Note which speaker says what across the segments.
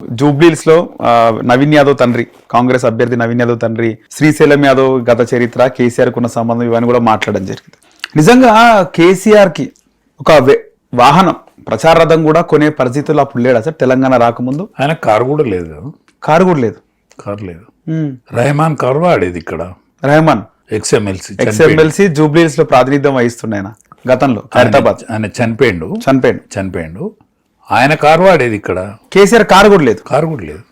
Speaker 1: జూబ్లీస్ లో నవీన్ యాదవ్ తండ్రి, కాంగ్రెస్ అభ్యర్థి నవీన్ యాదవ్ తండ్రి శ్రీశైలం యాదవ్ గత చరిత్ర, కేసీఆర్ కున్న సంబంధం ఇవన్నీ కూడా మాట్లాడడం జరిగింది. నిజంగా కేసీఆర్ కి ఒక వాహనం ప్రచార రథం కూడా కొనే పరిస్థితుల్లో అప్పుడు లేడా సార్? తెలంగాణ రాకముందు
Speaker 2: ఆయన కారు కూడా లేదు.
Speaker 1: కారు కూడా లేదు.
Speaker 2: కారు లేదు. రెహమాన్ కారు వాడేది ఇక్కడ.
Speaker 1: రెహమాన్
Speaker 2: ఎక్స్ఎంఎల్సీ
Speaker 1: జూబ్లీస్ లో ప్రాతినిధ్యం వహిస్తున్నాయి గతంలో. హైదరాబాద్
Speaker 2: ఆయన చనిపోయిండు. ఆయన కారు వాడేది ఇక్కడ.
Speaker 1: కేసీఆర్ కారు కూడా లేదు.
Speaker 2: కారు కూడా లేదు.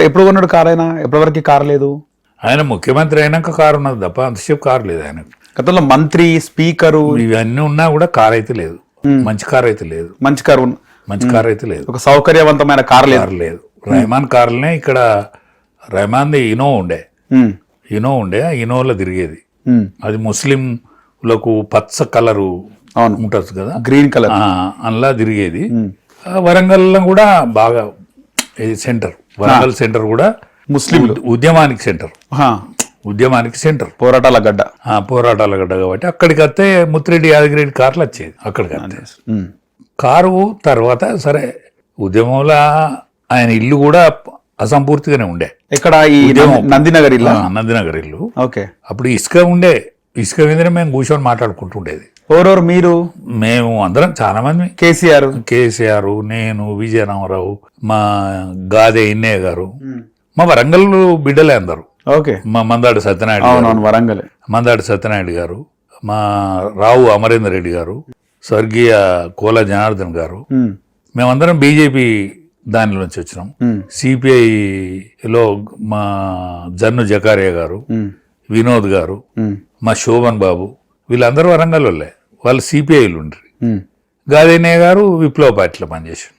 Speaker 1: ఎప్పుడు కొన్నాడు కారు? అయినా ఎప్పటివరకు కారు లేదు.
Speaker 2: ఆయన ముఖ్యమంత్రి అయినాక కారు ఉన్నది తప్ప అంతసేపు కారు లేదు ఆయన.
Speaker 1: గతంలో మంత్రి, స్పీకరు
Speaker 2: ఇవన్నీ ఉన్నా కూడా కారు అయితే లేదు. మంచి కారు అయితే లేదు.
Speaker 1: మంచి కారు
Speaker 2: అయితే లేదు.
Speaker 1: ఒక సౌకర్యవంతమైన కారు
Speaker 2: లేదు. రెహమాన్ కార్లనే ఇక్కడ. రెహమాన్ది ఇనో ఉండే. ఆ ఇనోలో తిరిగేది. అది ముస్లింలకు పచ్చ కలరు ఉంటుంది కదా,
Speaker 1: గ్రీన్ కలర్,
Speaker 2: అందులో తిరిగేది. వరంగల్లో కూడా బాగా సెంటర్, వరంగల్ సెంటర్ కూడా
Speaker 1: ముస్లిం
Speaker 2: ఉద్యమానికి సెంటర్, పోరాటాల గడ్డ కాబట్టి అక్కడికి వస్తే ముత్తిరెడ్డి యాదగిరెడ్డి కార్లు వచ్చేది. అక్కడికి కారు తర్వాత సరే ఉద్యమంలో ఆయన ఇల్లు కూడా అసంపూర్తిగానే ఉండే.
Speaker 1: ఇక్కడ ఈ నందినగర్
Speaker 2: ఇల్లు. ఓకే. అప్పుడు ఇసుక మీద మేము కూర్చొని మాట్లాడుకుంటుండేది.
Speaker 1: ఎవరెవరు మీరు? మేము
Speaker 2: అందరం చాలా మంది. కేసీఆర్, నేను, విజయరామరావు, మా గాదే ఇన్నయ్య గారు, మా వరంగల్ బిడ్డలే అందరు.
Speaker 1: ఓకే.
Speaker 2: మా మందాడి సత్యనారాయణ గారు, మా రావు అమరేందర్ రెడ్డి గారు, స్వర్గీయ కోల జనార్దన్ గారు, మేమందరం బీజేపీ దానిలోంచి వచ్చినాం. సిపిఐలో మా జన్ను జకారియా గారు, వినోద్ గారు, మా శోభన్ బాబు, వీళ్ళందరూ వరంగల్ వాళ్ళే. వాళ్ళు సిపిఐలు ఉండ్రి. గాదేనయ్య గారు విప్లవ పార్టీలో పనిచేసాం.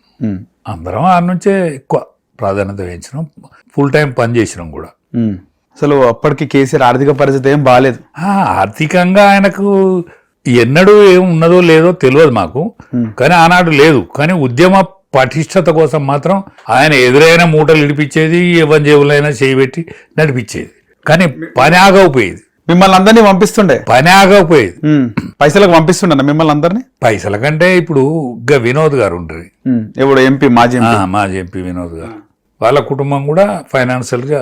Speaker 2: అందరం ఆ నుంచే ఎక్కువ ప్రాధాన్యత వహించినాం. ఫుల్ టైం పనిచేసినాం కూడా.
Speaker 1: అసలు అప్పటికి కేసీఆర్ ఆర్థిక పరిస్థితి ఏం బాగాలేదు.
Speaker 2: ఆర్థికంగా ఆయనకు ఎన్నడూ ఏం ఉన్నదో లేదో తెలియదు మాకు, కానీ ఆనాడు లేదు. కానీ ఉద్యమ పటిష్టత కోసం మాత్రం ఆయన ఎదురైన మూటలు ఇడిపించేది, ఎవరి జేబులైనా చేయబెట్టి నడిపించేది. కానీ పని ఆగకపోయేది.
Speaker 1: మిమ్మల్ని అందరినీ పంపిస్తుండే.
Speaker 2: పని ఆగకపోయేది.
Speaker 1: పైసలకు పంపిస్తుండ మిమ్మల్ని అందరినీ.
Speaker 2: పైసల కంటే ఇప్పుడు వినోద్ గారు ఉండ్రి.
Speaker 1: ఇప్పుడు ఎంపీ, మాజీ
Speaker 2: ఎంపీ వినోద్ గారు, వాళ్ళ కుటుంబం కూడా ఫైనాన్షియల్ గా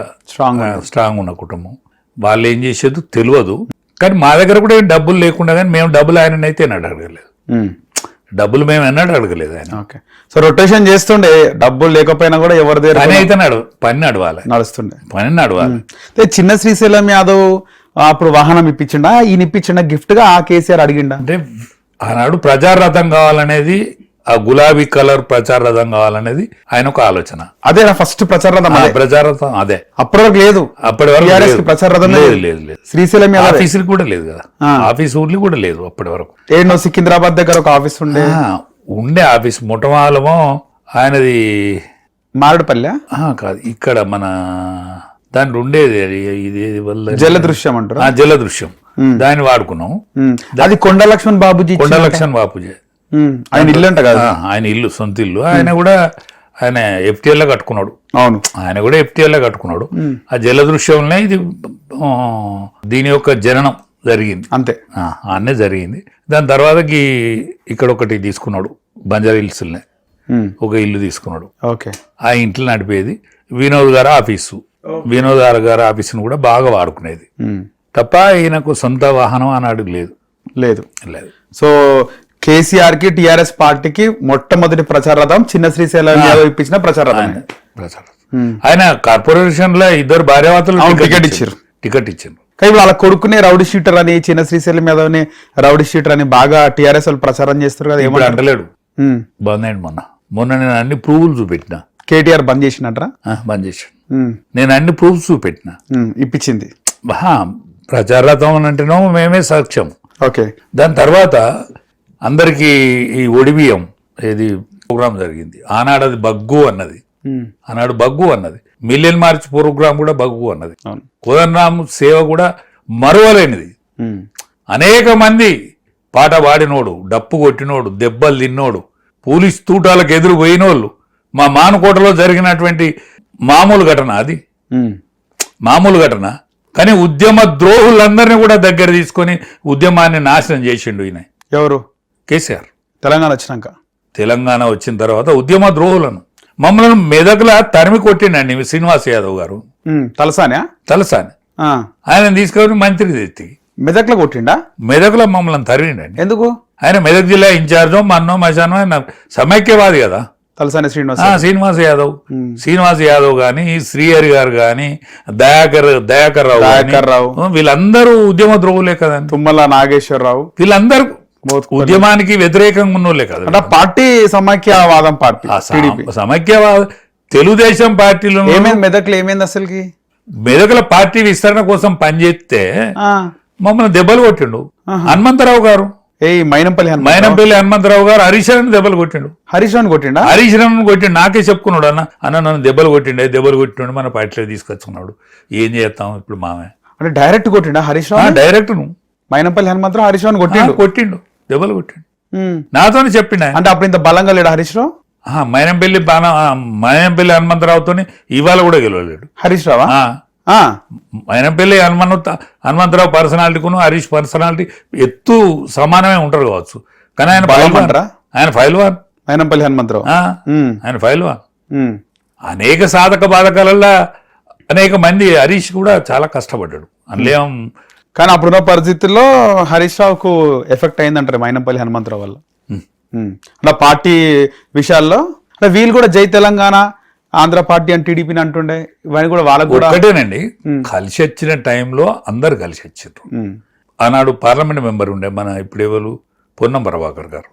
Speaker 2: స్ట్రాంగ్ ఉన్న కుటుంబం. వాళ్ళు ఏం చేసేది తెలియదు. కానీ మా దగ్గర కూడా ఏం డబ్బులు లేకుండా, కానీ మేము డబ్బులు ఆయన అయితే అడగలేదు. డబ్బులు మేము ఎన్నడూ అడగలేదు ఆయన.
Speaker 1: సో రొటేషన్ చేస్తుండే, డబ్బులు లేకపోయినా కూడా ఎవరి దగ్గర
Speaker 2: పని అయితే పని నడవాలి.
Speaker 1: చిన్న శ్రీశైలం యాదవ్ అప్పుడు వాహనం ఇప్పించిండా, ఈయన ఇప్పించిండా గిఫ్ట్ గా? ఆ కేసీఆర్ అడిగిండా?
Speaker 2: అంటే ఆనాడు ప్రచార రథం కావాలనేది, ఆ గులాబీ కలర్ ప్రచార రథం కావాలనేది ఆయన ఒక ఆలోచన.
Speaker 1: అదే ఫస్ట్ ప్రచార రథం.
Speaker 2: అదే
Speaker 1: అప్పటి వరకు లేదు.
Speaker 2: అప్పటి వరకు
Speaker 1: ప్రచార రథం
Speaker 2: లేదు.
Speaker 1: శ్రీశైలం
Speaker 2: ఆఫీసులు కూడా లేదు కదా, ఆఫీస్ ఊర్లు కూడా లేదు అప్పటి వరకు.
Speaker 1: ఏడో సికింద్రాబాద్ దగ్గర ఒక ఆఫీస్
Speaker 2: ఉండే ఆఫీస్ మొట్టమొదలమో ఆయనది
Speaker 1: మారడుపల్లె
Speaker 2: కాదు, ఇక్కడ మన దాంట్లో ఉండేది ఇది
Speaker 1: జలదృశ్యం అంటారు.
Speaker 2: జలదృశ్యం, దాన్ని వాడుకున్నాం.
Speaker 1: అది కొండ లక్ష్మణ్ బాబుజీ ఆయన ఇల్లు అంట కదా.
Speaker 2: ఆయన ఇల్లు, సొంత ఇల్లు. ఆయన కూడా ఆయన ఎఫ్టీఎల్ లో కట్టుకున్నాడు.
Speaker 1: అవును,
Speaker 2: ఆయన కూడా ఎఫ్టీఎల్ లో కట్టుకున్నాడు. ఆ జలదృశ్యంలో ఇది దీని యొక్క జననం జరిగింది.
Speaker 1: అంతే,
Speaker 2: అన్నే జరిగింది. దాని తర్వాత ఇక్కడ ఒకటి తీసుకున్నాడు, బంజారా హిల్స్ ఒక ఇల్లు తీసుకున్నాడు.
Speaker 1: ఓకే.
Speaker 2: ఆ ఇంట్లో నడిపేది వినోద్ గారి ఆఫీసును కూడా బాగా వాడుకునేది తప్ప ఈయనకు సొంత వాహనం అన్నాడు లేదు.
Speaker 1: సో కేసీఆర్ కి, టిఆర్ఎస్ పార్టీకి మొట్టమొదటి ప్రచార రథం చిన్న శ్రీశైలం యాదవ్ ఇప్పించిన ప్రచార రథం.
Speaker 2: ఆయన కార్పొరేషన్ లో ఇద్దరు భార్యాభర్తలు టికెట్ ఇచ్చారు.
Speaker 1: కానీ వాళ్ళ కొడుకునే రౌడీ షీటర్ అని, చిన్న శ్రీశైలం యాదవ్ ని రౌడీ షీటర్ అని బాగా టిఆర్ఎస్ వాళ్ళు ప్రచారం చేస్తారు కదా.
Speaker 2: ఏమో అంటలేడు. బంద్ అయ్యండి. మొన్న నేను అన్ని ప్రూఫ్లు చూపెట్టిన.
Speaker 1: కేటీఆర్ బంద్ చేసినట్రా?
Speaker 2: బంద్ చేసాడు. నేను అన్ని ప్రూఫ్స్ చూపెట్టిన.
Speaker 1: ఇప్పించింది.
Speaker 2: ప్రచార రథం అంటేనో మేమే సాక్ష్యం.
Speaker 1: ఓకే.
Speaker 2: దాని తర్వాత అందరికి ఈ ఒడిబియ్యం ఏది ప్రోగ్రామ్ జరిగింది. ఆనాడు అది బగ్గు అన్నది. మిలియన్ మార్చ్ ప్రోగ్రామ్ కూడా బగ్గు అన్నది. కోదండరామ్ సేవ కూడా మరువలేనిది. అనేక మంది పాట పాడినోడు, డప్పు కొట్టినోడు, దెబ్బలు తిన్నోడు, పోలీస్ తూటాలకు ఎదురు పోయినోళ్ళు, మా మానుకోటలో జరిగినటువంటి మామూలు ఘటన. కానీ ఉద్యమ ద్రోహులందరినీ కూడా దగ్గర తీసుకొని ఉద్యమాన్ని నాశనం చేసిండు ఈయన.
Speaker 1: ఎవరు?
Speaker 2: కేసీఆర్.
Speaker 1: తెలంగాణ వచ్చిన తర్వాత
Speaker 2: ఉద్యమ ద్రోహులను మమ్మల్ని మెదకుల తరిమి కొట్టిండండి శ్రీనివాస్ యాదవ్ గారు
Speaker 1: తలసానా
Speaker 2: తలసాని ఆయన తీసుకొని మంత్రి తెచ్చి
Speaker 1: మెదక్లో కొట్టిండా?
Speaker 2: మెదకులో మమ్మల్ని తరిమిండండి.
Speaker 1: ఎందుకు?
Speaker 2: ఆయన మెదక్ జిల్లా ఇన్ఛార్జో మన్నో మశానో ఆయన సమైక్యవాది కదా
Speaker 1: తలసాని శ్రీనివాస్
Speaker 2: శ్రీనివాస్ యాదవ్ గాని శ్రీహరి గారు గాని దయాకర్ రావు వీళ్ళందరూ ఉద్యమ ద్రోవులే కదండి.
Speaker 1: తుమ్మల నాగేశ్వరరావు
Speaker 2: వీళ్ళందరూ ఉద్యమానికి వ్యతిరేకంగా ఉన్నోళ్ళే కదా.
Speaker 1: పార్టీ సమైక్యవాదం పార్టీ
Speaker 2: సమైక్యవాద తెలుగుదేశం పార్టీలో
Speaker 1: మెదక్లో ఏమైంది అసలుకి?
Speaker 2: మెదకుల పార్టీ విస్తరణ కోసం పనిచేస్తే మమ్మల్ని దెబ్బలు కొట్టిండు హనుమంతరావు గారు.
Speaker 1: మైనంపల్లి
Speaker 2: హనుమంతరావు గారు హరీష్ రావుని దెబ్బలు కొట్టిండు.
Speaker 1: హరీష్
Speaker 2: రావుని కొట్టిండు. నాకే చెప్పుకున్నాడు అన్న నన్ను దెబ్బలు కొట్టిండు మన పార్టీలో తీసుకొచ్చుకున్నాడు. ఏం చేస్తాం ఇప్పుడు మామే
Speaker 1: అంటే డైరెక్ట్ కొట్టిండా హరీష్ రావు?
Speaker 2: డైరెక్ట్
Speaker 1: మైనంపల్లి హనుమంతరావు హరీష్ రావుని
Speaker 2: కొట్టిండు దెబ్బలు కొట్టిండు. నాతోనే చెప్పిండు.
Speaker 1: అంటే అప్పుడు ఇంత బలంగా లేడు హరీష్ రావు?
Speaker 2: మైనంపల్లి హనుమంతరావుతో ఇవాళ కూడా గెలవలేడు
Speaker 1: హరీష్ రావా?
Speaker 2: మైనంపల్లి హనుమంతరావు పర్సనాలిటీకును హరీష్ పర్సనాలిటీ ఎత్తు సమానమే ఉంటారు కావచ్చు, కానీ ఆయన ఫైల్ వన్
Speaker 1: మైనంపల్లి హనుమంతరావు
Speaker 2: ఆయన ఫైల్ వన్. అనేక సాధక బాధకాలలో అనేక మంది హరీష్ కూడా చాలా కష్టపడ్డాడు అందులో.
Speaker 1: కానీ అప్పుడున్న పరిస్థితుల్లో హరీష్ రావుకు ఎఫెక్ట్ అయిందంటారు మైనంపల్లి హనుమంతరావు వల్ల. అలా పార్టీ విషయాల్లో వీళ్ళు కూడా జై తెలంగాణ ఆంధ్ర పార్టీ అని టీడీపీని అంటుండే, ఇవన్నీ కూడా వాళ్ళకు కూడా
Speaker 2: ఒకటేనండి. కలిసి వచ్చిన టైంలో అందరు కలిసి వచ్చారు. ఆనాడు పార్లమెంట్ మెంబర్ ఉండే మన ఇప్పుడు ఎవరు పొన్నం ప్రభాకర్ గారు,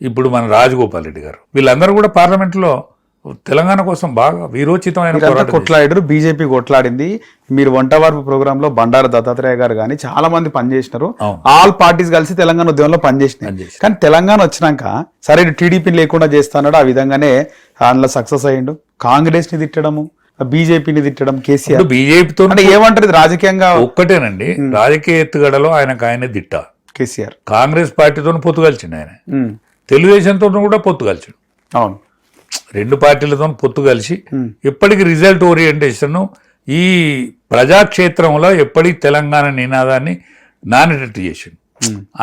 Speaker 2: ఇప్పుడు మన రాజగోపాల్ రెడ్డి గారు, వీళ్ళందరూ కూడా పార్లమెంట్ లో తెలంగాణ కోసం బాగా వీరోచితమైన
Speaker 1: కొట్లాడారు. బీజేపీ కొట్లాడింది. మీరు వంటవార్పు ప్రోగ్రామ్ లో బండారు దత్తాత్రేయ గారు కానీ చాలా మంది పనిచేసినారు. ఆల్ పార్టీస్ కలిసి తెలంగాణ ఉద్యమంలో పనిచేసినాయి. కానీ తెలంగాణ వచ్చినాక సరే టీడీపీ లేకుండా చేస్తున్నాడు, ఆ విధంగానే దానిలో సక్సెస్ అయ్యిండు. కాంగ్రెస్ ని తిట్టడము, బీజేపీని తిట్టడం, కేసీఆర్
Speaker 2: బీజేపీతో
Speaker 1: అంటే ఏమంటారు రాజకీయంగా?
Speaker 2: ఒక్కటేనండి, రాజకీయ ఎత్తుగడలో ఆయనే దిట్ట.
Speaker 1: కేసీఆర్
Speaker 2: కాంగ్రెస్ పార్టీతో పొత్తు కలిసిండు, ఆయన తెలుగుదేశంతో కూడా పొత్తు కలిసిండు.
Speaker 1: అవును,
Speaker 2: రెండు పార్టీలతో పొత్తు కలిసి ఎప్పటికీ రిజల్ట్ ఓరియంటేషన్ ఈ ప్రజాక్షేత్రంలో ఎప్పటికీ తెలంగాణ నినాదాన్ని నానేటట్టు చేసిండు.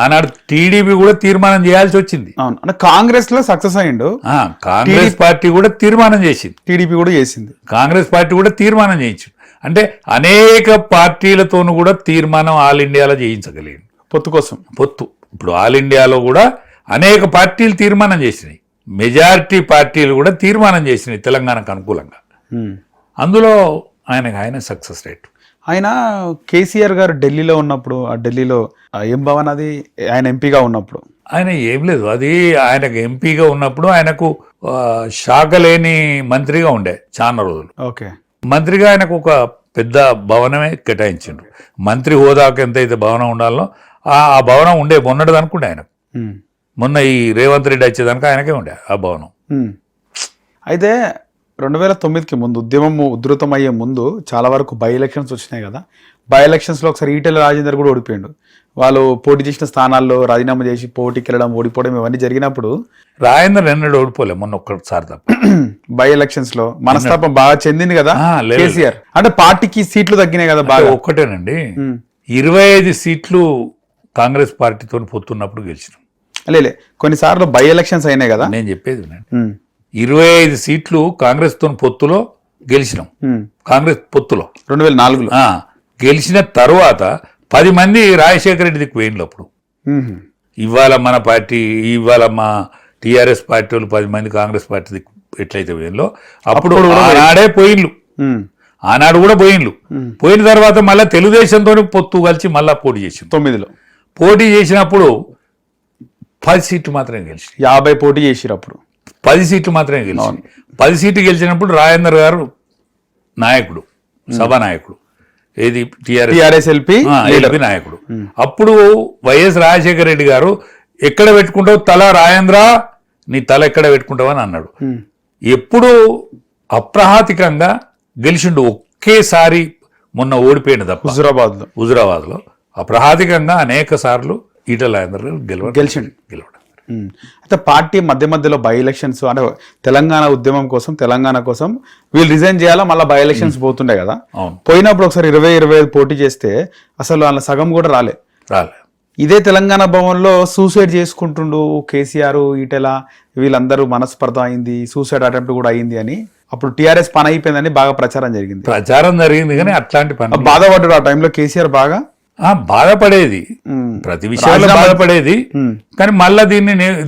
Speaker 2: ఆనాడు టీడీపీ కూడా తీర్మానం చేయాల్సి వచ్చింది.
Speaker 1: కాంగ్రెస్ లో సక్సెస్ అయ్యిండు.
Speaker 2: కాంగ్రెస్ పార్టీ కూడా తీర్మానం చేసింది,
Speaker 1: టీడీపీ కూడా చేసింది,
Speaker 2: కాంగ్రెస్ పార్టీ కూడా తీర్మానం చేయించింది. అంటే అనేక పార్టీలతోనూ కూడా తీర్మానం ఆల్ ఇండియాలో చేయించగలిగింది
Speaker 1: పొత్తు కోసం.
Speaker 2: ఇప్పుడు ఆల్ ఇండియాలో కూడా అనేక పార్టీలు తీర్మానం చేసినాయి, మెజారిటీ పార్టీలు కూడా తీర్మానం చేసినాయి తెలంగాణకు అనుకూలంగా. అందులో ఆయన సక్సెస్ రేట్.
Speaker 1: ఆయన కేసీఆర్ గారు ఢిల్లీలో ఉన్నప్పుడు, ఆ ఢిల్లీలో ఏం భవన్ అది, ఆయన ఎంపీగా ఉన్నప్పుడు
Speaker 2: ఆయన ఏం లేదు, అది ఆయనకు ఎంపీగా ఉన్నప్పుడు ఆయనకు శాఖ లేని మంత్రిగా ఉండే చాలా రోజులు.
Speaker 1: ఓకే,
Speaker 2: మంత్రిగా ఆయనకు ఒక పెద్ద భవనమే కేటాయించిండ్రు. మంత్రి హోదాకు ఎంతైతే భవనం ఉండాలో ఆ భవనం ఉండే మొన్నటిది అనుకుంటే ఆయనకు. మొన్న ఈ రేవంత్ రెడ్డి వచ్చేదానికి ఆయనకే ఉండే ఆ భవనం.
Speaker 1: అయితే 2009కి ముందు ఉద్యమం ఉధృతం అయ్యే ముందు చాలా వరకు బై ఎలక్షన్స్ వచ్చినాయి కదా. బై ఎలక్షన్స్ లో ఒకసారి ఈటెల రాజేందర్ కూడా ఓడిపోయిండు. వాళ్ళు పోటీ చేసిన స్థానాల్లో రాజీనామా చేసి పోటీకి వెళ్ళడం, ఓడిపోవడం ఇవన్నీ జరిగినప్పుడు
Speaker 2: రాజేందర్ ఎన్నడూ ఓడిపోలే, మొన్న ఒక్కసారి తప్ప.
Speaker 1: బై ఎలక్షన్స్ లో మనస్తాపం బాగా చెందింది కదా కేసీఆర్. అంటే పార్టీకి సీట్లు తగ్గినాయి కదా బాగా.
Speaker 2: ఒక్కటేనండి, 25 సీట్లు కాంగ్రెస్ పార్టీతో పొత్తున్నప్పుడు గెలిచినాం.
Speaker 1: లే కొన్నిసార్లు బై ఎలక్షన్స్ అయినాయి కదా.
Speaker 2: నేను చెప్పేది 25 సీట్లు కాంగ్రెస్ తో పొత్తులో గెలిచినాం. కాంగ్రెస్ పొత్తులో
Speaker 1: 2004లో
Speaker 2: గెలిచిన తర్వాత 10 మంది రాజశేఖర రెడ్డి దిక్కు పోయినప్పుడు. అప్పుడు ఇవాళ మన పార్టీ, ఇవాళ మా టీఆర్ఎస్ పార్టీ వాళ్ళు 10 మంది కాంగ్రెస్ పార్టీ దిక్కు ఎట్లయితే పోయినలో అప్పుడు ఆనాడే పోయిన్లు, ఆనాడు కూడా పోయిన్లు. పోయిన తర్వాత మళ్ళీ తెలుగుదేశంతో పొత్తు కలిసి మళ్ళా పోటీ చేసింది.
Speaker 1: 9లో
Speaker 2: పోటీ చేసినప్పుడు 10 సీట్లు మాత్రమే గెలిచి,
Speaker 1: 50 పోటీ చేసినప్పుడు
Speaker 2: 10 సీట్లు మాత్రమే గెలిచి. 10 సీట్లు గెలిచినప్పుడు రాజేందర్ గారు నాయకుడు, సభానాయకుడు, ఏది
Speaker 1: టిఆర్ఎస్ ఎల్పీ
Speaker 2: నాయకుడు. అప్పుడు వైఎస్ రాజశేఖర రెడ్డి గారు ఎక్కడ పెట్టుకుంటావు తల రాజేంద్ర, నీ తల ఎక్కడ పెట్టుకుంటావు అని అన్నాడు. ఎప్పుడు అప్రహాతికంగా గెలిచిండు, ఒకేసారి మొన్న ఓడిపోయిన తప్ప. హుజురాబాద్ లో అప్రహాతికంగా అనేక సార్లు ఈటెల రాజేందర్ గెలిచిండు.
Speaker 1: అయితే పార్టీ మధ్యలో బై ఎలక్షన్స్ అంటే తెలంగాణ ఉద్యమం కోసం, తెలంగాణ కోసం వీళ్ళు రిజైన్ చేయాలా, మళ్ళీ బై ఎలక్షన్స్ పోతుండే కదా. పోయినప్పుడు ఒకసారి 20-25 పోటీ చేస్తే అసలు వాళ్ళ సగం కూడా రాలే. ఇదే తెలంగాణ భవన్లో సూసైడ్ చేసుకుంటుండు కేసీఆర్, ఈటెల వీళ్ళందరూ మనస్పర్ధ అయింది, సూసైడ్ అటెంప్ట్ కూడా అయింది అని అప్పుడు టీఆర్ఎస్ పని అయిపోయిందని బాగా ప్రచారం జరిగింది.
Speaker 2: కానీ అట్లాంటి పని
Speaker 1: బాధపడ్డాడు ఆ టైంలో కేసీఆర్ బాగా
Speaker 2: బాధపడేది, ప్రతి విషయంలో బాధపడేది. కానీ మళ్ళా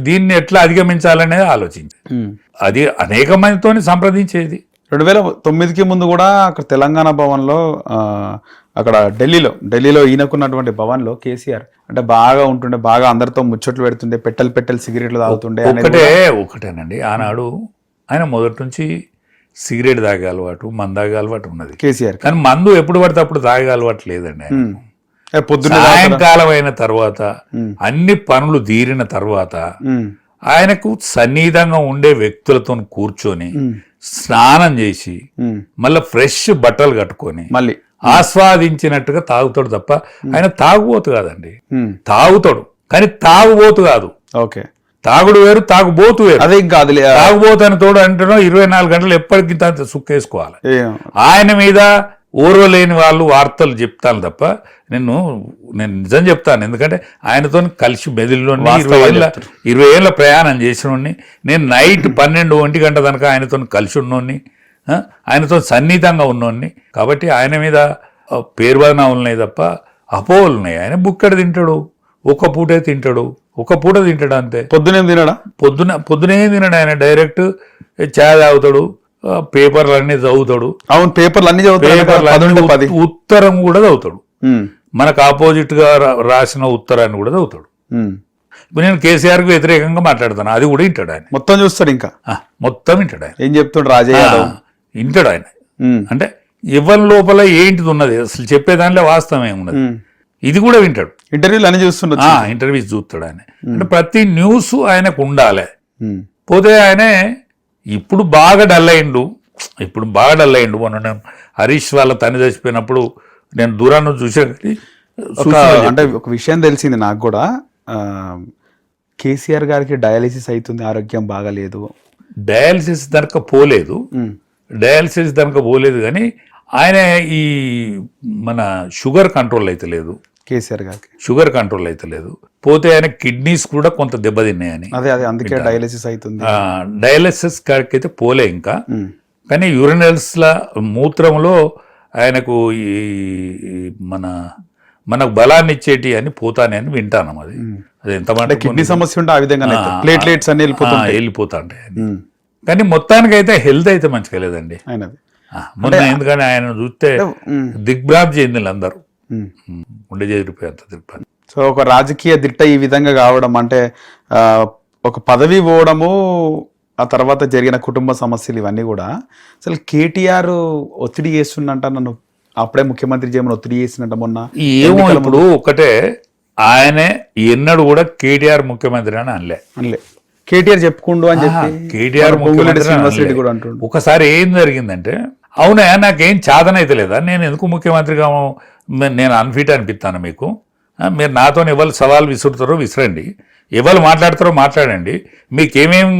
Speaker 2: దీన్ని ఎట్లా అధిగమించాలనేది ఆలోచించి అది అనేక మందితో సంప్రదించేది.
Speaker 1: 2009కి ముందు కూడా అక్కడ తెలంగాణ భవన్లో అక్కడ ఢిల్లీలో ఈయనకున్నటువంటి భవన్లో కేసీఆర్ అంటే బాగా ఉంటుండే, బాగా అందరితో ముచ్చట్లు పెడుతుండే, పెట్టెలు సిగరెట్లు తాగుతుండే.
Speaker 2: ఒకటేనండి, ఆనాడు ఆయన మొదటి నుంచి సిగరెట్ తాగే అలవాటు, మందు తాగే అలవాటు ఉన్నది
Speaker 1: కేసీఆర్.
Speaker 2: కానీ మందు ఎప్పుడు పడితే అప్పుడు తాగే అలవాటు లేదండి.
Speaker 1: పొద్దున్న
Speaker 2: సాయంకాలం అయిన తర్వాత అన్ని పనులు తీరిన తర్వాత ఆయనకు సన్నిహితంగా ఉండే వ్యక్తులతో కూర్చొని స్నానం చేసి మళ్ళీ ఫ్రెష్ బట్టలు కట్టుకొని మళ్ళీ ఆస్వాదించినట్టుగా తాగుతాడు తప్ప ఆయన తాగుబోతు కాదండి. తాగుతాడు కానీ తాగుబోతు కాదు.
Speaker 1: ఓకే,
Speaker 2: తాగుడు వేరు, తాగుబోతు వేరు.
Speaker 1: అదే ఇంకా
Speaker 2: తాగుబోతు అని తోడు అంటున్నా 24 గంటలు ఎప్పటికీ సుక్కేసుకోవాలి. ఆయన మీద ఓర్వలేని వాళ్ళు వార్తలు చెప్తాను తప్ప నేను నిజం చెప్తాను. ఎందుకంటే ఆయనతో కలిసి మెదిలిలోని 20 ఏళ్ళ ప్రయాణం చేసినోడిని నేను. నైట్ 12-1 గంట దాకా ఆయనతో కలిసి ఉన్నోడిని, ఆయనతో సన్నిహితంగా ఉన్నోడిని. కాబట్టి ఆయన మీద పేర్వదనాలు ఉన్నాయి తప్ప అపోహలు ఉన్నాయి. ఆయన బుక్కడి తింటాడు, ఒక పూటే తింటాడు, ఒక పూట తింటాడు అంతే.
Speaker 1: పొద్దునేం తినడా?
Speaker 2: పొద్దునే తినడు. ఆయన డైరెక్ట్ చాయ్ తాగుతాడు, పేపర్లు అన్ని చదువుతాడు.
Speaker 1: అవును, పేపర్లు అన్ని చదువుతాడు.
Speaker 2: ఉత్తరం కూడా చదువుతాడు, మనకు ఆపోజిట్ గా రాసిన ఉత్తరాన్ని కూడా చదువుతాడు. ఇప్పుడు నేను కేసీఆర్ కు వ్యతిరేకంగా మాట్లాడతాను, అది కూడా వింటాడు ఆయన.
Speaker 1: మొత్తం చూస్తాడు, ఇంకా
Speaker 2: మొత్తం వింటాడు ఆయన.
Speaker 1: ఏం చెప్తాడు రాజయ్య?
Speaker 2: వింటాడు ఆయన. అంటే ఎవరి లోపల ఏంటిది ఉన్నది అసలు చెప్పే దాంట్లో వాస్తవం ఏమున్నది ఇది కూడా వింటాడు.
Speaker 1: ఇంటర్వ్యూలు అన్ని చూస్తున్నాడు,
Speaker 2: ఇంటర్వ్యూస్ చూస్తాడు ఆయన. అంటే ప్రతి న్యూస్ ఆయనకు ఉండాలి. పోతే ఆయనే ఇప్పుడు బాగా డల్ అయిండు. మొన్న హరీష్ వాళ్ళ తల్లి చచ్చిపోయినప్పుడు నేను దూరాన్ని చూసా.
Speaker 1: అంటే ఒక విషయం తెలిసింది నాకు కూడా, కేసీఆర్ గారికి డయాలిసిస్ అవుతుంది, ఆరోగ్యం బాగాలేదు.
Speaker 2: డయాలిసిస్ దానిక పోలేదు కానీ ఆయన ఈ మన షుగర్ కంట్రోల్ అయితే లేదు.
Speaker 1: కేసీఆర్ గారికి
Speaker 2: షుగర్ కంట్రోల్ అయితే లేదు. పోతే ఆయన కిడ్నీస్ కూడా కొంత దెబ్బతిన్నాయని,
Speaker 1: అదే అందుకే డయాలిసిస్ అవుతుంది.
Speaker 2: డయాలిసిస్ కాడికి అయితే పోలే ఇంకా. కానీ యూరినల్స్ల మూత్రంలో ఆయనకు ఈ మనకు బలాన్ని ఇచ్చేటి అని పోతానే అని వింటాను. అది ఎంత
Speaker 1: కిడ్నీ సమస్య ఉంటే ఆ విధంగా ప్లేట్లెట్స్ అన్ని
Speaker 2: వెళ్ళిపోతాంటాయి. కానీ మొత్తానికి అయితే హెల్త్ అయితే మంచిగా లేదండి మొన్న. ఎందుకంటే ఆయన చూస్తే దిగ్భ్రాంతి చెందిన అందరూ ఉండే చేరిపోయేంత దిగ్భ్రాంతి.
Speaker 1: సో ఒక రాజకీయ దిట్ట ఈ విధంగా కావడం అంటే ఒక పదవి పోవడము, ఆ తర్వాత జరిగిన కుటుంబ సమస్యలు ఇవన్నీ కూడా అసలు కేటీఆర్ ఒత్తిడి చేస్తుందంట, నన్ను అప్పుడే ముఖ్యమంత్రి చేయమని ఒత్తిడి చేసినట్ట మొన్న.
Speaker 2: ఏమో ఇప్పుడు ఒకటే, ఆయనే ఎన్నడూ కూడా కేటీఆర్ ముఖ్యమంత్రి అని అనలే.
Speaker 1: కేటీఆర్ చెప్పుకుండు అని చెప్పి
Speaker 2: కేటీఆర్ ముఖ్యమంత్రి కూడా అంటుండు. ఒకసారి ఏం జరిగిందంటే, అవునా నాకేం చాదనైతే లేదా, నేను ఎందుకు ముఖ్యమంత్రిగా నేను అన్ఫిట్ అనిపిస్తాను మీకు, మీరు నాతో ఎవరు సవాల్ విసురుతారో విసిరండి, ఎవరు మాట్లాడతారో మాట్లాడండి, మీకేమేం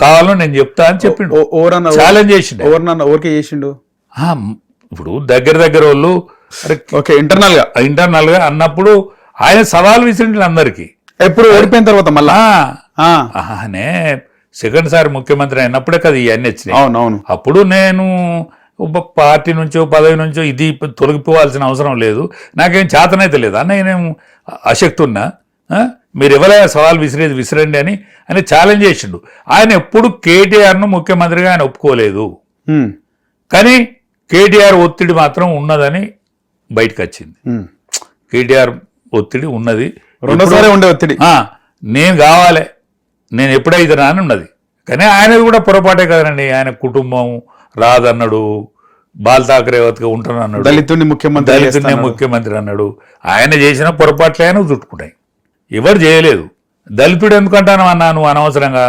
Speaker 2: కావాలో నేను చెప్తా అని చెప్పిండు. ఛాలెంజ్ చేసిండు. ఇప్పుడు దగ్గర వాళ్ళు ఇంటర్నల్ గా అన్నప్పుడు ఆయన సవాల్ విసిరిండు అందరికి.
Speaker 1: ఎప్పుడు ఓడిపోయిన తర్వాత మళ్ళా
Speaker 2: సెకండ్ సారి ముఖ్యమంత్రి అయినప్పుడే కదా ఇవన్నీ వచ్చినాయి.
Speaker 1: అవునవును.
Speaker 2: అప్పుడు నేను పార్టీ నుంచో పదవి నుంచో ఇది తొలగిపోవాల్సిన అవసరం లేదు, నాకేం చేతనైతే లేదు అన్న, నేనేం అశక్తి ఉన్నా, మీరు ఎవరైనా సవాల్ విసిరండి అని ఆయన ఛాలెంజ్ చేసిండు. ఆయన ఎప్పుడు కేటీఆర్ను ముఖ్యమంత్రిగా ఆయన ఒప్పుకోలేదు. కానీ కేటీఆర్ ఒత్తిడి మాత్రం ఉన్నదని బయటకు వచ్చింది. కేటీఆర్ ఒత్తిడి ఉన్నది,
Speaker 1: రెండోసారి ఉండే ఒత్తిడి.
Speaker 2: నేను కావాలి, నేను ఎప్పుడైతే అని ఉన్నది. కానీ ఆయనది కూడా పొరపాటే కదండి. ఆయన కుటుంబం రాదన్నాడు, బాల్ ఠాకరేవతిగా ఉంటానన్నాడు,
Speaker 1: దళితుడిని
Speaker 2: ముఖ్యమంత్రి అన్నాడు. ఆయన చేసిన పొరపాట్లే ఆయన చుట్టుకుంటాయి, ఎవరు చేయలేదు. దళితుడు ఎందుకంటాను అన్నా, నువ్వు అనవసరంగా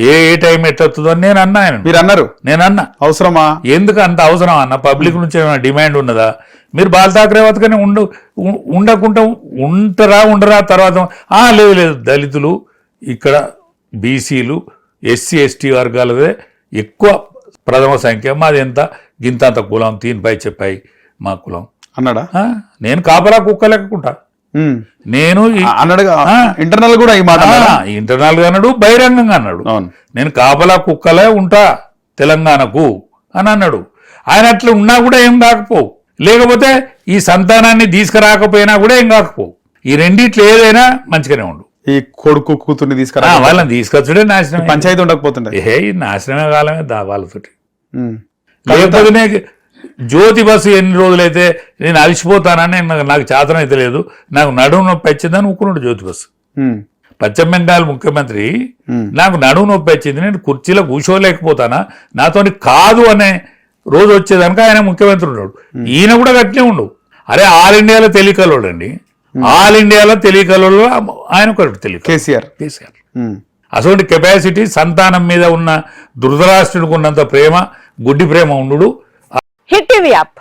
Speaker 2: ఏ టైం ఎట్టొస్తుందో అని నేను అన్నా. ఆయన
Speaker 1: మీరు అన్నారు,
Speaker 2: నేను అన్నా.
Speaker 1: అవసరమా,
Speaker 2: ఎందుకు అంత అవసరం అన్న, పబ్లిక్ నుంచి ఏమైనా డిమాండ్ ఉన్నదా? మీరు బాల్ ఠాకరేవతిగానే ఉండకుండా ఉండరా తర్వాత లేదు దళితులు ఇక్కడ బీసీలు ఎస్సీ ఎస్టీ వర్గాలదే ఎక్కువ ప్రథమ సంఖ్య, మాది ఎంత గింతంత కులం, 3 పై చెప్పాయి మా కులం
Speaker 1: అన్నాడా.
Speaker 2: నేను కాపలా కుక్క లెక్కుంటా, నేను
Speaker 1: అన్నాడు ఇంటర్నల్ కూడా ఈ మాట
Speaker 2: ఇంటర్నల్ గా అన్నాడు, బహిరంగంగా అన్నాడు.
Speaker 1: అవును.
Speaker 2: నేను కాపలా కుక్కలే ఉంటా తెలంగాణకు అని అన్నాడు. ఆయన అట్లా ఉన్నా కూడా ఏం కాకపోవు, లేకపోతే ఈ సంతానాన్ని తీసుకురాకపోయినా కూడా ఏం కాకపోవు. ఈ రెండిట్లో ఏదైనా మంచిగానే ఉండు.
Speaker 1: ఈ కొడుకు కూతుర్ని తీసుకురా
Speaker 2: వాళ్ళని తీసుకొచ్చుడే నాశనం.
Speaker 1: పంచాయతీ ఉండకపోతుండే
Speaker 2: ఈ నాశనమే కాలమే వాళ్ళతోటి. లేకపోతే జ్యోతి బస్సు ఎన్ని రోజులైతే నేను అలసిపోతానని నాకు చేతనం అయితే లేదు, నాకు నడుము నొప్పి వచ్చిందని ఊరుకున్నాడు జ్యోతి బస్సు. పశ్చిమ బెంగాల్ ముఖ్యమంత్రి నాకు నడుము నొప్పి వచ్చింది, నేను కుర్చీలో కూర్చోలేకపోతానా, నాతోని కాదు అనే రోజు వచ్చేదానికి ఆయన ముఖ్యమంత్రి ఉన్నాడు. ఈయన కూడా గట్టినే ఉండవు. అరే ఆల్ ఇండియాలో తెలియకలోడు అండి, ఆల్ ఇండియాలో తెలియకలలో ఆయన ఒకటి తెలియక
Speaker 1: కేసీఆర్.
Speaker 2: అటువంటి కెపాసిటీ సంతానం మీద ఉన్న ధృతరాష్ట్రుడికి ఉన్నంత ప్రేమ, గుడ్డి ప్రేమ ఉండు.
Speaker 3: Hit TV app